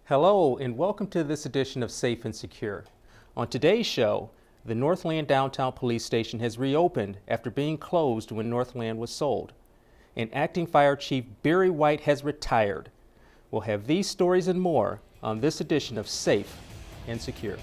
Hello and welcome to this edition of Safe and Secure. On today's show, the Northland Downtown Police Station has reopened after being closed when Northland was sold. And Acting Fire Chief Barry White has retired. We'll have these stories and more on this edition of Safe and Secure.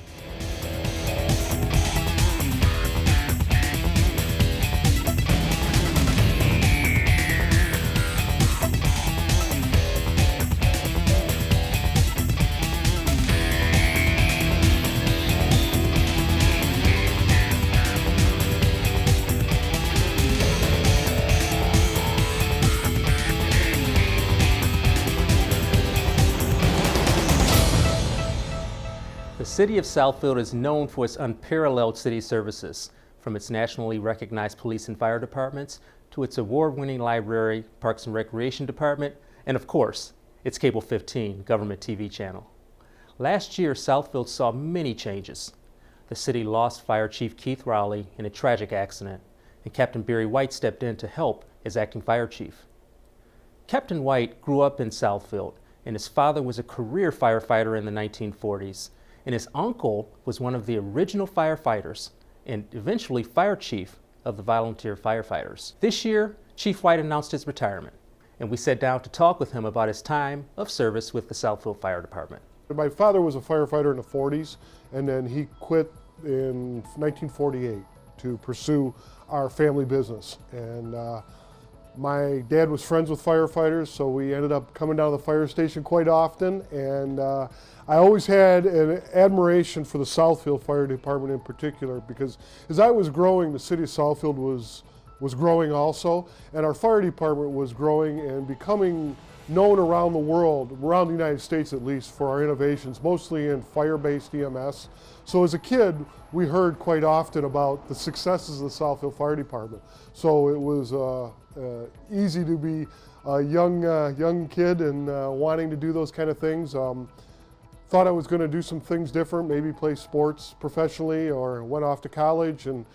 The city of Southfield is known for its unparalleled city services, from its nationally recognized police and fire departments to its award-winning library, Parks and Recreation Department, and of course, its Cable 15 government TV channel. Last year, Southfield saw many changes. The city lost Fire Chief Keith Rowley in a tragic accident, and Captain Barry White stepped in to help as acting fire chief. Captain White grew up in Southfield, and his father was a career firefighter in the 1940s. And his uncle was one of the original firefighters and eventually fire chief of the volunteer firefighters. This year, Chief White announced his retirement, and we sat down to talk with him about his time of service with the Southfield Fire Department. My father was a firefighter in the 40s, and then he quit in 1948 to pursue our family business. And my dad was friends with firefighters, so we ended up coming down to the fire station quite often. And I always had an admiration for the Southfield Fire Department in particular, because as I was growing, the city of Southfield was growing also, and our fire department was growing and becoming known around the world, around the United States at least, for our innovations, mostly in fire-based EMS. So as a kid, we heard quite often about the successes of the Southfield Fire Department. So it was easy to be a young kid and wanting to do those kind of things. Thought I was going to do some things different, maybe play sports professionally, or went off to college. And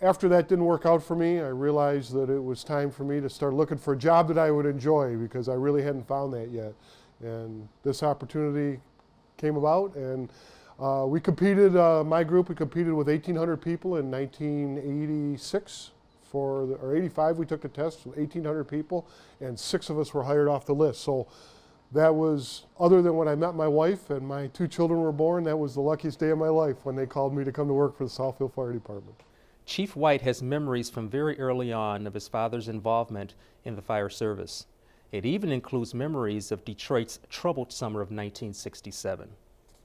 after that didn't work out for me, I realized that it was time for me to start looking for a job that I would enjoy, because I really hadn't found that yet. And this opportunity came about, and we competed, my group, we competed with 1,800 people in 1986. Or 85, we took the test with 1,800 people, and 6 of us were hired off the list. So that was, other than when I met my wife and my 2 children were born, that was the luckiest day of my life when they called me to come to work for the Southfield Fire Department. Chief White has memories from very early on of his father's involvement in the fire service. It even includes memories of Detroit's troubled summer of 1967.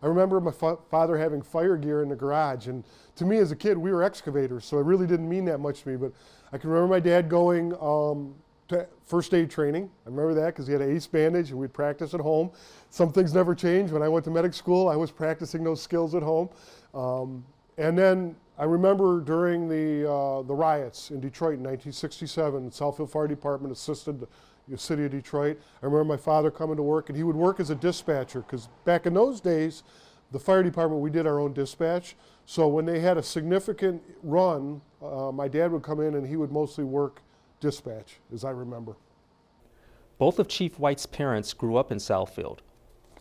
I remember my father having fire gear in the garage, and to me as a kid, we were excavators, so it really didn't mean that much to me, but I can remember my dad going to first aid training. I remember that because he had an ace bandage and we'd practice at home. Some things never changed. When I went to medic school, I was practicing those skills at home. And then I remember during the riots in Detroit in 1967, the Southfield Fire Department assisted the city of Detroit. I remember my father coming to work, and he would work as a dispatcher, because back in those days, the fire department, we did our own dispatch. So when they had a significant run, my dad would come in and he would mostly work dispatch, as I remember. Both of Chief White's parents grew up in Southfield.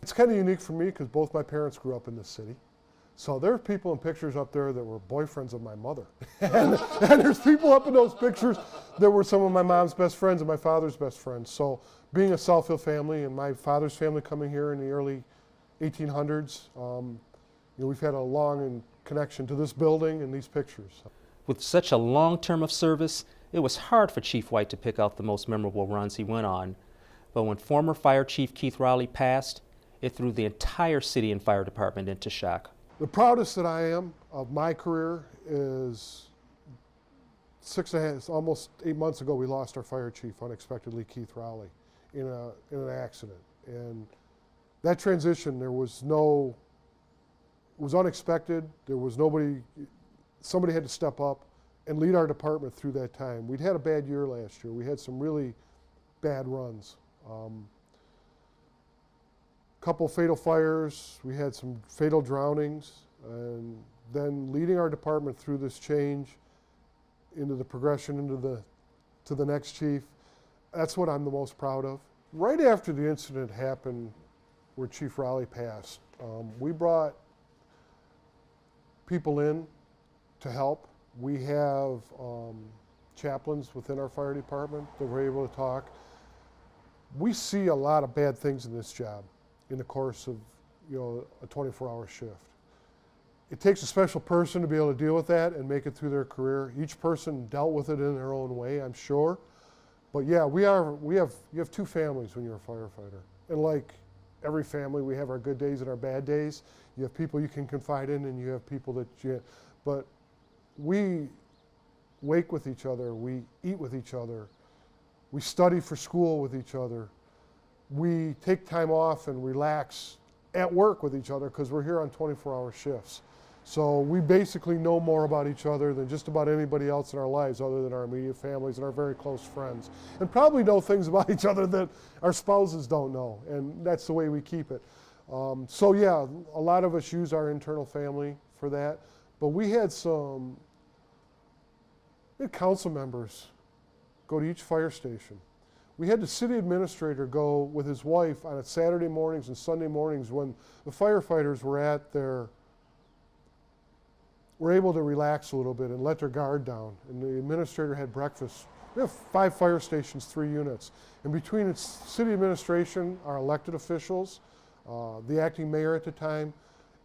It's kind of unique for me because both my parents grew up in this city. So there are people in pictures up there that were boyfriends of my mother. and there's people up in those pictures that were some of my mom's best friends and my father's best friends. So being a Southfield family and my father's family coming here in the early 1800s, we've had a long connection to this building and these pictures. With such a long term of service, it was hard for Chief White to pick out the most memorable runs he went on. But when former Fire Chief Keith Rowley passed, it threw the entire city and fire department into shock. The proudest that I am of my career is almost 8 months ago, we lost our fire chief unexpectedly, Keith Rowley, in an accident. And that transition, it was unexpected. There was somebody had to step up and lead our department through that time. We'd had a bad year last year. We had some really bad runs. Couple fatal fires, we had some fatal drownings, and then leading our department through this change into the progression to the next chief, that's what I'm the most proud of. Right after the incident happened, where Chief Rowley passed, we brought people in to help. We have chaplains within our fire department that we're able to talk. We see a lot of bad things in this job in the course of, you know, a 24-hour shift. It takes a special person to be able to deal with that and make it through their career. Each person dealt with it in their own way, I'm sure. But yeah, you have two families when you're a firefighter. And like every family, we have our good days and our bad days. You have people you can confide in, and you have people that but we wake with each other, we eat with each other, we study for school with each other, we take time off and relax at work with each other because we're here on 24-hour shifts. So we basically know more about each other than just about anybody else in our lives other than our immediate families and our very close friends. And probably know things about each other that our spouses don't know, and that's the way we keep it. So yeah, a lot of us use our internal family for that, but we had council members go to each fire station. We had the city administrator go with his wife on Saturday mornings and Sunday mornings when the firefighters were able to relax a little bit and let their guard down. And the administrator had breakfast. We have 5 fire stations, 3 units. And between its city administration, our elected officials, the acting mayor at the time,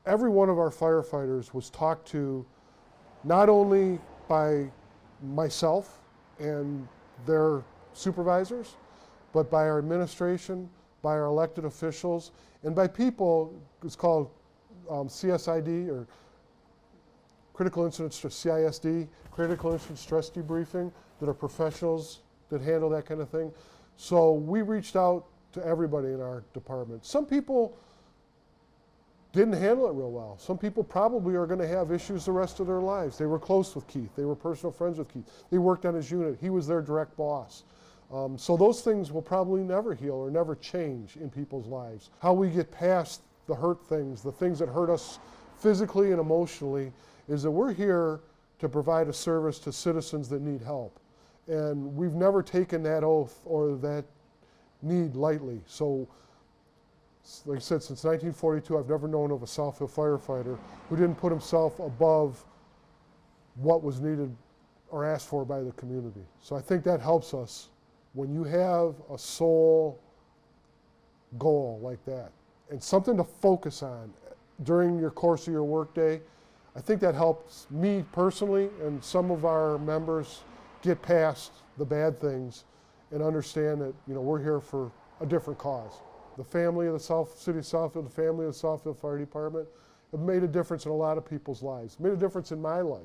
every one of our firefighters was talked to not only by myself and their supervisors, but by our administration, by our elected officials, and by people. It's called CSID, or Critical Incident CISD, Critical Incident Stress Debriefing, that are professionals that handle that kind of thing. So we reached out to everybody in our department. Some people didn't handle it real well. Some people probably are going to have issues the rest of their lives. They were close with Keith. They were personal friends with Keith. They worked on his unit. He was their direct boss. So those things will probably never heal or never change in people's lives. How we get past the hurt things, the things that hurt us physically and emotionally, is that we're here to provide a service to citizens that need help. And we've never taken that oath or that need lightly. So, like I said, since 1942, I've never known of a Southfield firefighter who didn't put himself above what was needed or asked for by the community. So I think that helps us when you have a sole goal like that and something to focus on during your course of your workday. I think that helps me personally and some of our members get past the bad things and understand that, you know, we're here for a different cause. The family of the City of Southfield, the family of the Southfield Fire Department have made a difference in a lot of people's lives, made a difference in my life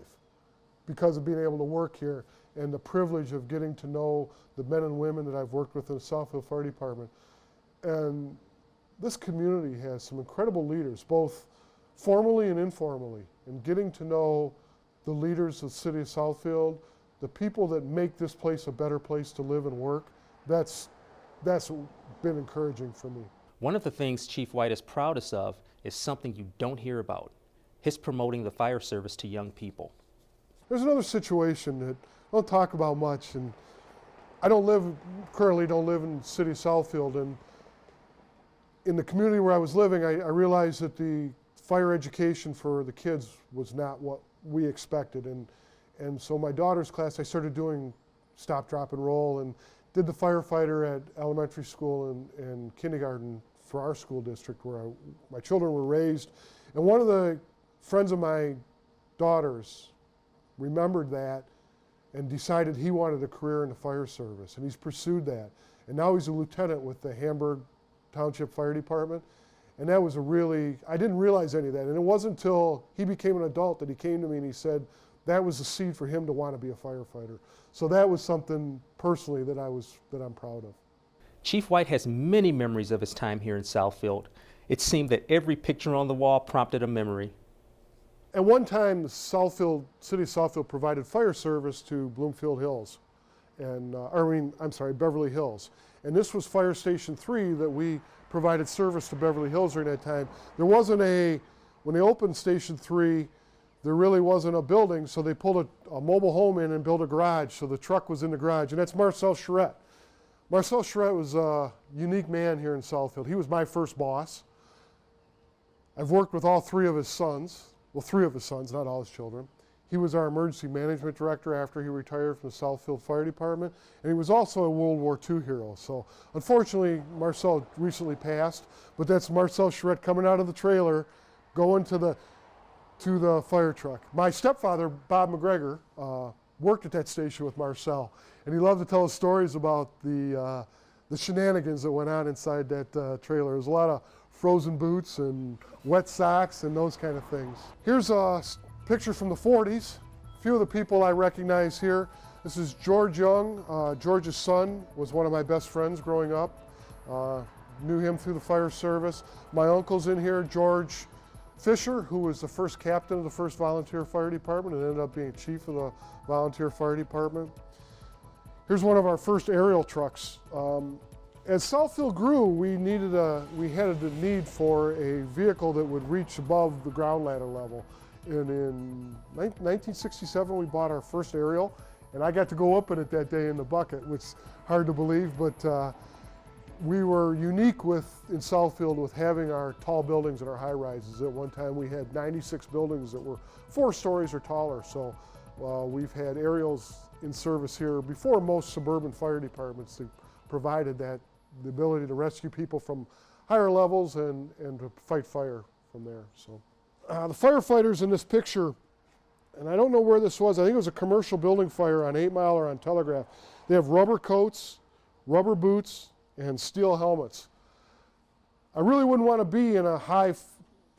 because of being able to work here and the privilege of getting to know the men and women that I've worked with in the Southfield Fire Department. And this community has some incredible leaders, both formally and informally, and getting to know the leaders of the City of Southfield, the people that make this place a better place to live and work, that's been encouraging for me. One of the things Chief White is proudest of is something you don't hear about, his promoting the fire service to young people. There's another situation that I don't talk about much, and I currently don't live in the City of Southfield, and in the community where I was living, I realized that the fire education for the kids was not what we expected, and so my daughter's class, I started doing stop, drop, and roll, and did the firefighter at elementary school and kindergarten for our school district where my children were raised. And one of the friends of my daughter's remembered that and decided he wanted a career in the fire service, and he's pursued that. And now he's a lieutenant with the Hamburg Township Fire Department. And that was I didn't realize any of that. And it wasn't until he became an adult that he came to me and he said that was the seed for him to want to be a firefighter. So that was something personally that I'm proud of. Chief White has many memories of his time here in Southfield. It seemed that every picture on the wall prompted a memory. At one time, the City of Southfield provided fire service to Bloomfield Hills, and Beverly Hills. And this was Fire Station 3 that we provided service to Beverly Hills during that time. There wasn't when they opened Station 3, there really wasn't a building, so they pulled a mobile home in and built a garage, so the truck was in the garage, and that's Marcel Charette. Marcel Charette was a unique man here in Southfield. He was my first boss. I've worked with all three of his sons, well, three of his sons, not all his children. He was our emergency management director after he retired from the Southfield Fire Department, and he was also a World War II hero. So unfortunately, Marcel recently passed, but that's Marcel Charette coming out of the trailer, going to the fire truck. My stepfather, Bob McGregor, worked at that station with Marcel, and he loved to tell us stories about the shenanigans that went on inside that trailer. There was a lot of frozen boots and wet socks and those kind of things. Here's a picture from the 40s. A few of the people I recognize here. This is George Young. George's son was one of my best friends growing up. Knew him through the fire service. My uncle's in here, George Fisher, who was the first captain of the 1st Volunteer Fire Department and ended up being chief of the Volunteer Fire Department. Here's one of our first aerial trucks. As Southfield grew, we had the need for a vehicle that would reach above the ground ladder level. And in 1967, we bought our first aerial, and I got to go up in it that day in the bucket, which is hard to believe, but we were unique in Southfield with having our tall buildings and our high rises. At one time, we had 96 buildings that were 4 stories or taller. So we've had aerials in service here before most suburban fire departments that provided the ability to rescue people from higher levels and to fight fire from there. So the firefighters in this picture, and I don't know where this was, I think it was a commercial building fire on 8 Mile or on Telegraph. They have rubber coats, rubber boots, and steel helmets. I really wouldn't want to be in a high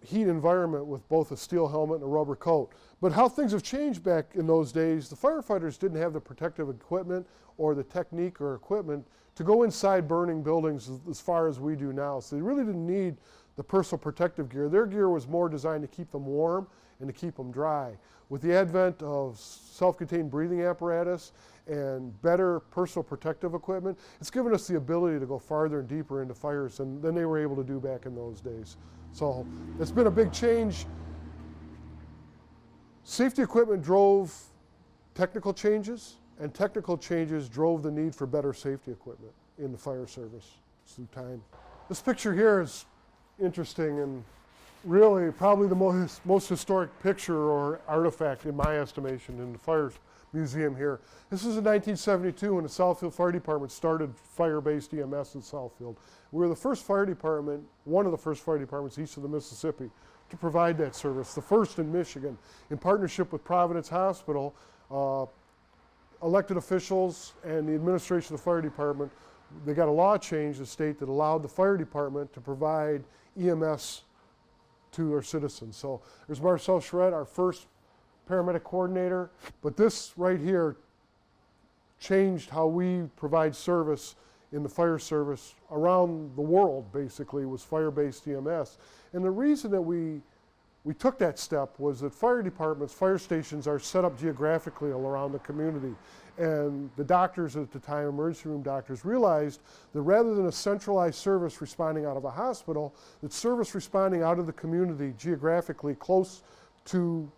heat environment with both a steel helmet and a rubber coat. But how things have changed back in those days, the firefighters didn't have the protective equipment or the technique or equipment to go inside burning buildings as far as we do now. So they really didn't need the personal protective gear. Their gear was more designed to keep them warm and to keep them dry. With the advent of self-contained breathing apparatus and better personal protective equipment, it's given us the ability to go farther and deeper into fires than they were able to do back in those days. So it's been a big change. Safety equipment drove technical changes, and technical changes drove the need for better safety equipment in the fire service through time. This picture here is interesting and really probably the most historic picture or artifact in my estimation in the fire museum here. This is in 1972 when the Southfield Fire Department started fire-based EMS in Southfield. We were the first fire department, one of the first fire departments east of the Mississippi to provide that service, the first in Michigan. In partnership with Providence Hospital, elected officials and the administration of the fire department, they got a law change in the state that allowed the fire department to provide EMS to their citizens. So there's Marcel Charette, our first paramedic coordinator, but this right here changed how we provide service in the fire service around the world, basically, was fire-based EMS. And the reason that we took that step was that fire departments, fire stations are set up geographically all around the community. And the doctors at the time, emergency room doctors, realized that rather than a centralized service responding out of a hospital, that service responding out of the community geographically close to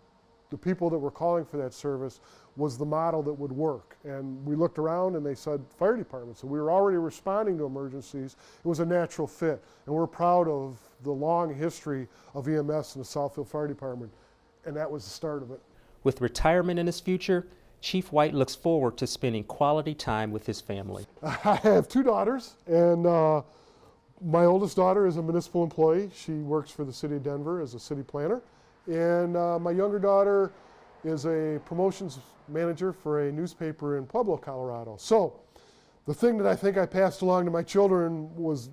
the people that were calling for that service was the model that would work. And we looked around and they said fire departments. So we were already responding to emergencies. It was a natural fit. And we're proud of the long history of EMS in the Southfield Fire Department. And that was the start of it. With retirement in his future, Chief White looks forward to spending quality time with his family. I have 2 daughters, and my oldest daughter is a municipal employee. She works for the city of Denver as a city planner. And my younger daughter is a promotions manager for a newspaper in Pueblo, Colorado. So the thing that I think I passed along to my children was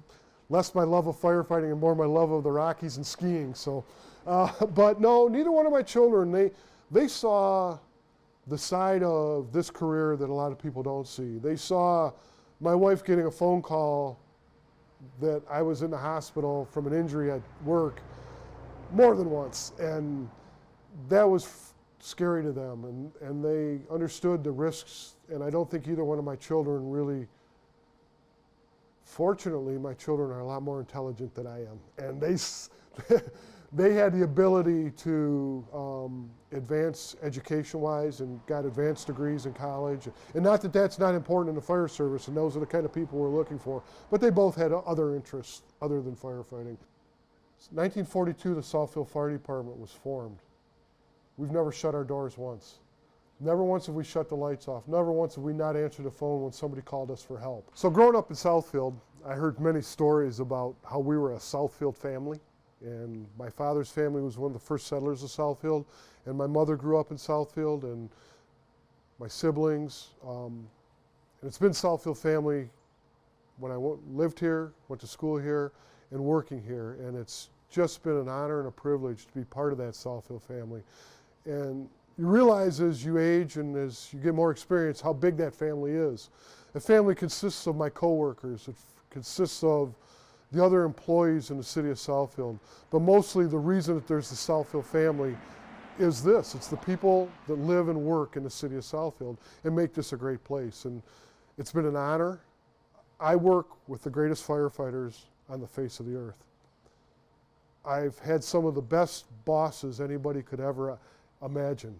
less my love of firefighting and more my love of the Rockies and skiing. So, but no, neither one of my children, they saw the side of this career that a lot of people don't see. They saw my wife getting a phone call that I was in the hospital from an injury at work more than once, and that was scary to them, and they understood the risks, and I don't think either one of my children really, fortunately, my children are a lot more intelligent than I am, and they had the ability to advance education-wise and got advanced degrees in college, and not that that's not important in the fire service, and those are the kind of people we're looking for, but they both had other interests other than firefighting. 1942, the Southfield Fire Department was formed. We've never shut our doors once. Never once have we shut the lights off. Never once have we not answered the phone when somebody called us for help. So growing up in Southfield, I heard many stories about how we were a Southfield family. And my father's family was one of the first settlers of Southfield. And my mother grew up in Southfield, and my siblings. And it's been Southfield family when I lived here, went to school here, and working here. And it's just been an honor and a privilege to be part of that Southfield family. And you realize as you age and as you get more experience how big that family is. The family consists of my coworkers. It consists of the other employees in the city of Southfield. But mostly the reason that there's the Southfield family is this. It's the people that live and work in the city of Southfield and make this a great place. And it's been an honor. I work with the greatest firefighters on the face of the earth. I've had some of the best bosses anybody could ever imagine.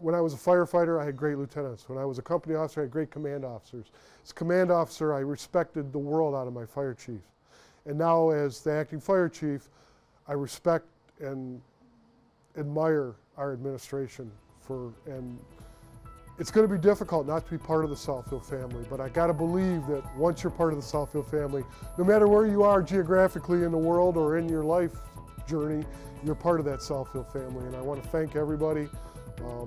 When I was a firefighter, I had great lieutenants. When I was a company officer, I had great command officers. As a command officer, I respected the world out of my fire chief. And now as the acting fire chief, I respect and admire our administration and it's going to be difficult not to be part of the Southfield family, but I got to believe that once you're part of the Southfield family, no matter where you are geographically in the world or in your life journey, you're part of that Southfield family. And I want to thank everybody. I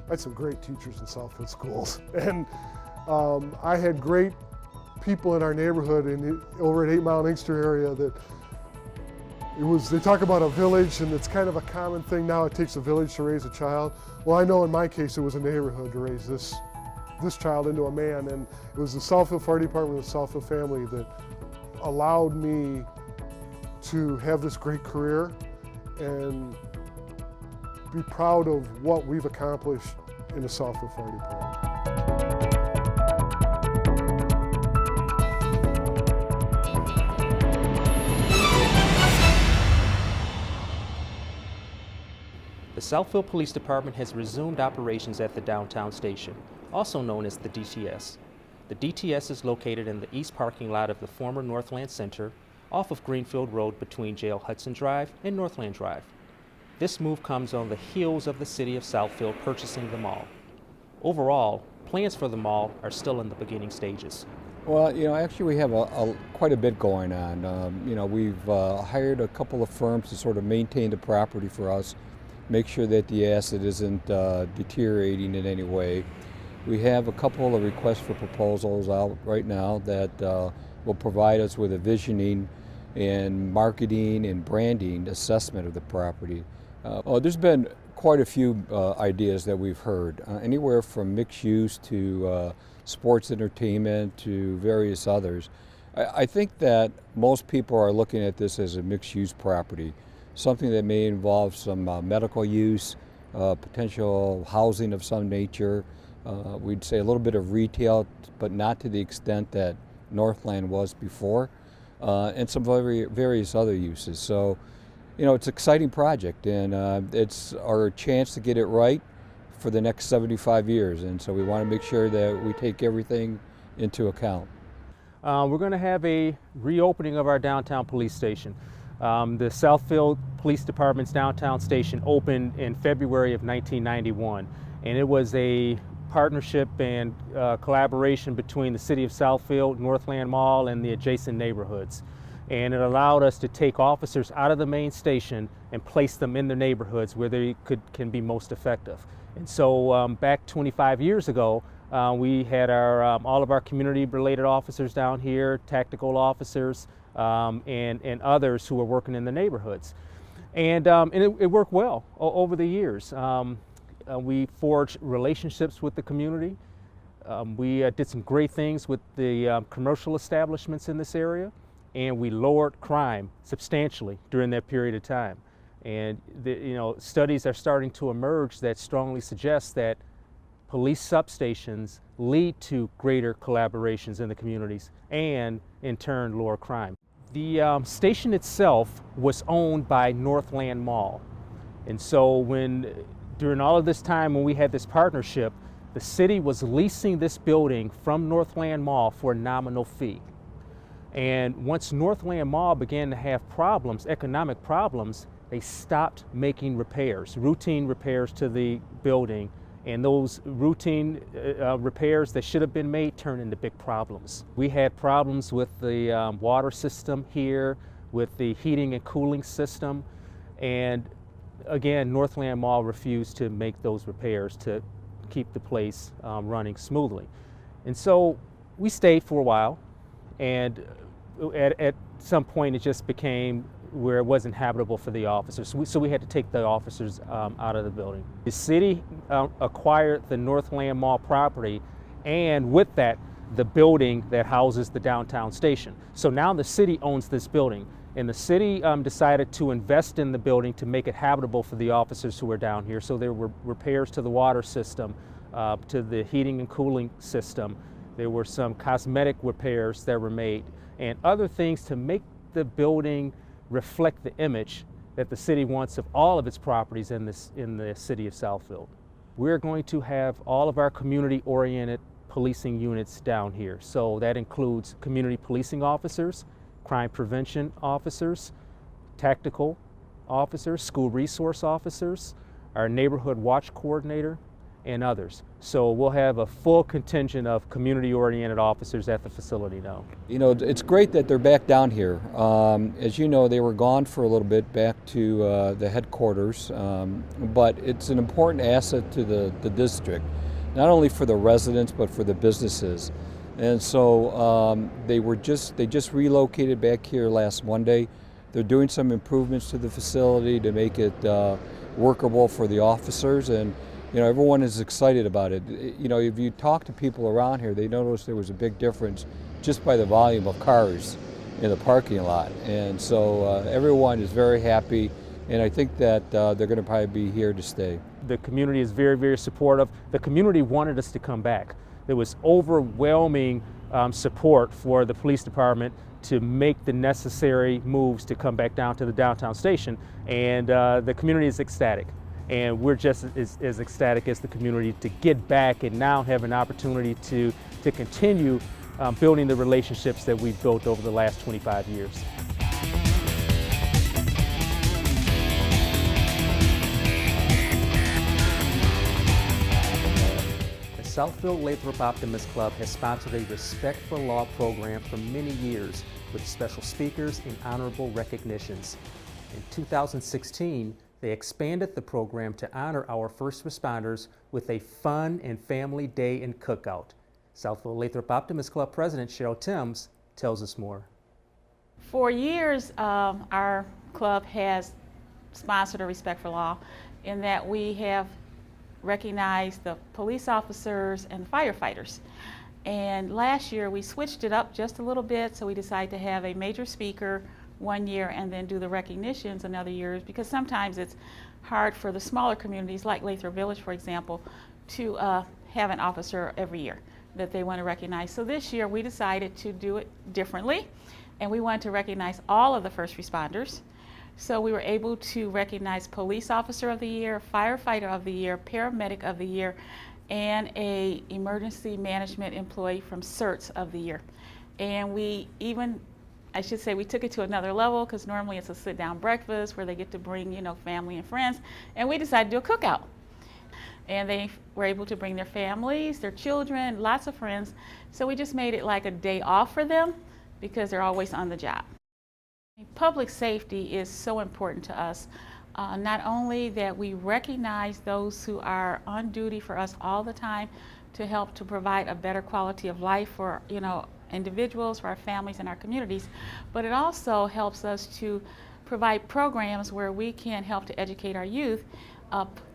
had some great teachers in Southfield schools, and I had great people in our neighborhood over at 8 Mile and Inkster area that they talk about a village, and it's kind of a common thing now. It takes a village to raise a child. Well, I know in my case it was a neighborhood to raise this child into a man, and it was the Southfield Fire Department, the Southfield family that allowed me to have this great career and be proud of what we've accomplished in the Southfield Fire Department. The Southfield Police Department has resumed operations at the downtown station, also known as the DTS. The DTS is located in the east parking lot of the former Northland Center, off of Greenfield Road between Jail Hudson Drive and Northland Drive. This move comes on the heels of the city of Southfield purchasing the mall. Overall, plans for the mall are still in the beginning stages. Well, actually we have quite a bit going on. We've hired a couple of firms to sort of maintain the property for us, make sure that the asset isn't deteriorating in any way. We have a couple of requests for proposals out right now that will provide us with a visioning and marketing and branding assessment of the property. There's been quite a few ideas that we've heard, anywhere from mixed use to sports entertainment to various others. I think that most people are looking at this as a mixed use property, something that may involve some medical use, potential housing of some nature. We'd say a little bit of retail, but not to the extent that Northland was before, and some various other uses. So, it's an exciting project, and it's our chance to get it right for the next 75 years. And so we want to make sure that we take everything into account. We're going to have a reopening of our downtown police station. The Southfield Police Department's downtown station opened in February of 1991, and it was a partnership and collaboration between the city of Southfield, Northland Mall, and the adjacent neighborhoods. And it allowed us to take officers out of the main station and place them in the neighborhoods where they can be most effective. And so back 25 years ago, we had all of our community-related officers down here, tactical officers, and others who were working in the neighborhoods. And it worked well over the years. We forged relationships with the community. We did some great things with the commercial establishments in this area, and we lowered crime substantially during that period of time. And studies are starting to emerge that strongly suggest that police substations lead to greater collaborations in the communities and, in turn, lower crime. The station itself was owned by Northland Mall. And so during all of this time when we had this partnership, the city was leasing this building from Northland Mall for a nominal fee. And once Northland Mall began to have problems, economic problems, they stopped making repairs, routine repairs to the building. And those routine repairs that should have been made turned into big problems. We had problems with the water system here, with the heating and cooling system. And again, Northland Mall refused to make those repairs to keep the place running smoothly. And so we stayed for a while, and at some point it just became where it wasn't habitable for the officers. So we had to take the officers out of the building. The city acquired the Northland Mall property, and with that, the building that houses the downtown station. So now the city owns this building, and the city decided to invest in the building to make it habitable for the officers who are down here. So there were repairs to the water system, to the heating and cooling system. There were some cosmetic repairs that were made, and other things to make the building reflect the image that the city wants of all of its properties in the city of Southfield. We're going to have all of our community-oriented policing units down here. So that includes community policing officers, crime prevention officers, tactical officers, school resource officers, our neighborhood watch coordinator, and others. So we'll have a full contingent of community-oriented officers at the facility now. You know, it's great that they're back down here. As you know, they were gone for a little bit back to the headquarters, but it's an important asset to the district, not only for the residents but for the businesses. And so they just relocated back here last Monday. They're doing some improvements to the facility to make it workable for the officers, and you know, everyone is excited about it. You know, if you talk to people around here, they notice there was a big difference just by the volume of cars in the parking lot. And so everyone is very happy, and I think that they're going to probably be here to stay. The community is very, very supportive. The community wanted us to come back. There was overwhelming support for the police department to make the necessary moves to come back down to the downtown station, and the community is ecstatic. And we're just as ecstatic as the community to get back and now have an opportunity to continue building the relationships that we've built over the last 25 years. The Southfield Lathrop Optimist Club has sponsored a Respect for Law program for many years with special speakers and honorable recognitions. In 2016, they expanded the program to honor our first responders with a fun and family day and cookout. Southfield Lathrop Optimist Club President Cheryl Timms tells us more. For years, our club has sponsored a Respect for Law in that we have recognized the police officers and firefighters. And last year we switched it up just a little bit, so we decided to have a major speaker one year and then do the recognitions another year, because sometimes it's hard for the smaller communities like Lathrop Village, for example, to have an officer every year that they want to recognize. So this year we decided to do it differently, and we wanted to recognize all of the first responders. So we were able to recognize Police Officer of the Year, Firefighter of the Year, Paramedic of the Year, and a Emergency Management Employee from CERTS of the Year. And we even, I should say, we took it to another level, because normally it's a sit-down breakfast where they get to bring, you know, family and friends, and we decided to do a cookout. And they were able to bring their families, their children, lots of friends. So we just made it like a day off for them, because they're always on the job. Public safety is so important to us. Not only that we recognize those who are on duty for us all the time to help to provide a better quality of life for, you know, individuals, for our families and our communities, but it also helps us to provide programs where we can help to educate our youth.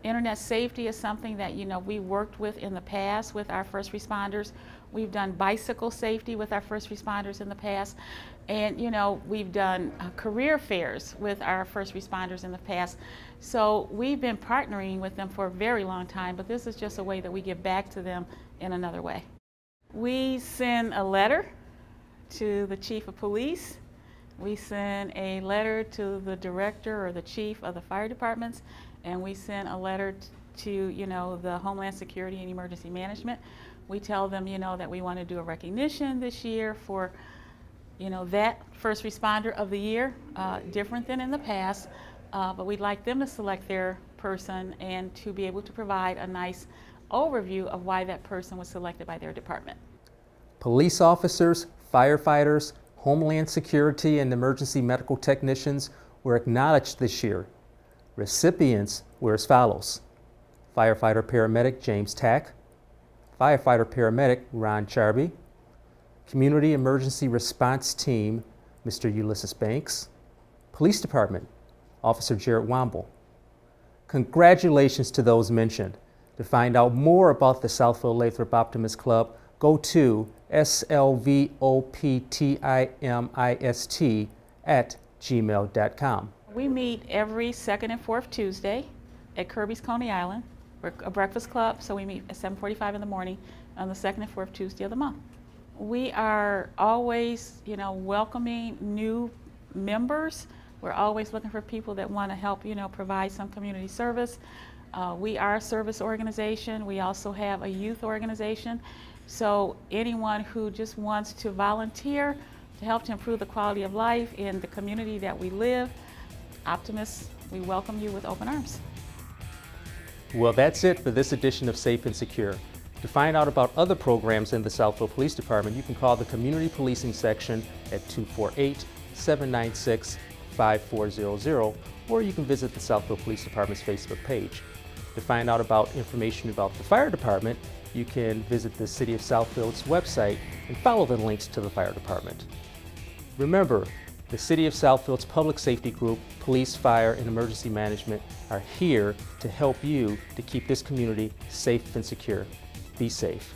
Internet safety is something that, you know, we worked with in the past with our first responders. We've done bicycle safety with our first responders in the past. And, you know, we've done career fairs with our first responders in the past. So we've been partnering with them for a very long time, but this is just a way that we give back to them in another way. We send a letter to the chief of police. We send a letter to the director or the chief of the fire departments, and we send a letter to, you know, the Homeland Security and Emergency Management. We tell them, you know, that we want to do a recognition this year for you know, that first responder of the year, different than in the past, but we'd like them to select their person and to be able to provide a nice overview of why that person was selected by their department. Police officers, firefighters, Homeland Security, and emergency medical technicians were acknowledged this year. Recipients were as follows: firefighter paramedic James Tack, firefighter paramedic Ron Charby, Community Emergency Response Team Mr. Ulysses Banks, Police Department Officer Jared Womble. Congratulations to those mentioned. To find out more about the Southfield Lathrop Optimist Club, go to slvoptimist@gmail.com. We meet every second and fourth Tuesday at Kirby's Coney Island. We're a breakfast club, so we meet at 7:45 in the morning on the second and fourth Tuesday of the month. We are always, you know, welcoming new members. We're always looking for people that want to help, you know, provide some community service. We are a service organization. We also have a youth organization. So anyone who just wants to volunteer to help to improve the quality of life in the community that we live, Optimists, we welcome you with open arms. Well, that's it for this edition of Safe and Secure. To find out about other programs in the Southfield Police Department, you can call the Community Policing Section at 248-796-5400, or you can visit the Southfield Police Department's Facebook page. To find out about information about the fire department, you can visit the City of Southfield's website and follow the links to the fire department. Remember, the City of Southfield's public safety group, police, fire, and emergency management are here to help you to keep this community safe and secure. Be safe.